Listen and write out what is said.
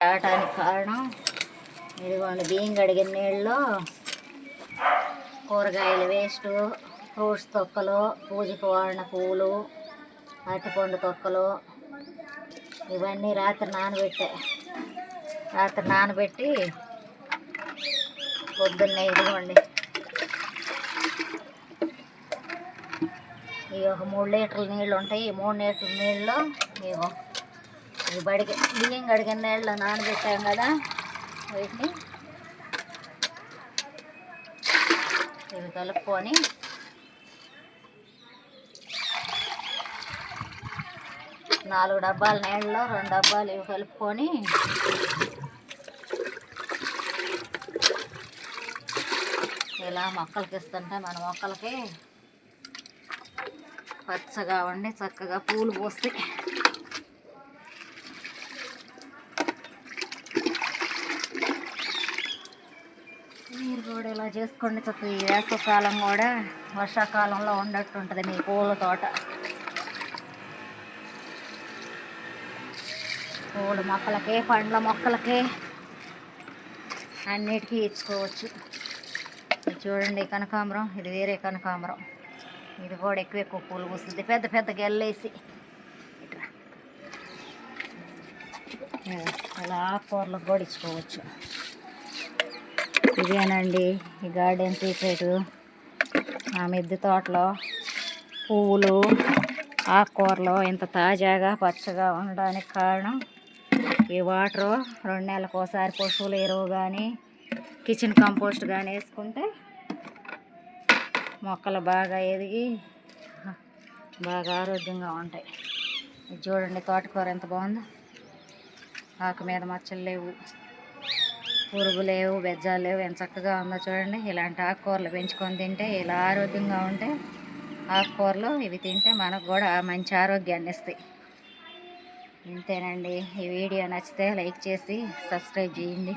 రావటానికి కారణం ఇదిగోండి, బియ్యం కడిగిన నీళ్ళలో కూరగాయలు వేస్ట్, ఫ్రూట్స్ తొక్కలు, పూజకు వాడిన పూలు, అరటిపండు తొక్కలు ఇవన్నీ రాత్రి నానబెట్టి పొద్దున్నే ఇదిగోండి ఇవి ఒక 3 లీటర్ల నీళ్ళు ఉంటాయి. ఈ 3 లీటర్ల నీళ్ళలో ఇగో ఈ బియ్యం కడిగిన నీళ్ళలో నానబెట్టాం కదా, వీటిని ఇవి కలుపుకొని నాలుగు డబ్బాల నీళ్ళలో 2 డబ్బాలు ఇవి కలుపుకొని ఇలా మొక్కలకి ఇస్తుంటే మన మొక్కలకి పచ్చగా ఉండి చక్కగా పూలు పోస్తాయి. మీరు కూడా ఇలా చేసుకోండి. చక్కగా ఈ వేసవకాలం కూడా వర్షాకాలంలో ఉన్నట్టు ఉంటుంది మీ పూల తోట. పూల మొక్కలకి, పండ్ల మొక్కలకి అన్నిటికీ ఇచ్చుకోవచ్చు. చూడండి కనకాంబరం, ఇది వేరే కనకాంబరం, ఇది కూడా ఎక్కువ పూలు పూస్తుంది, పెద్ద పెద్ద గెల్లేసి. ఇలా ఆకుకూరలకు కూడా ఇచ్చుకోవచ్చు. ఇదేనండి ఈ గార్డెన్ సీక్రెట్. మా మిద్దె తోటలో పువ్వులు, ఆకుకూరలు ఇంత తాజాగా పచ్చగా ఉండడానికి కారణం ఈ వాటరు 2 నెలలకు ఒకసారి పశువుల ఎరువు కానీ, కిచెన్ కంపోస్ట్ కానీ వేసుకుంటే మొక్కలు బాగా ఎదిగి బాగా ఆరోగ్యంగా ఉంటాయి. ఇది చూడండి, తోటకూర ఎంత బాగుందో. ఆకు మీద మచ్చలు లేవు, పురుగు లేవు, బెజ్జాలు లేవు, ఎంత చక్కగా ఉందో చూడండి. ఇలాంటి ఆకుకూరలు పెంచుకొని తింటే, ఇలా ఆరోగ్యంగా ఉంటే ఆకుకూరలు ఇవి తింటే మనకు కూడా మంచి ఆరోగ్యాన్ని ఇస్తాయి. ఇంతేనండి. ఈ వీడియో నచ్చితే లైక్ చేసి సబ్స్క్రైబ్ చేయండి.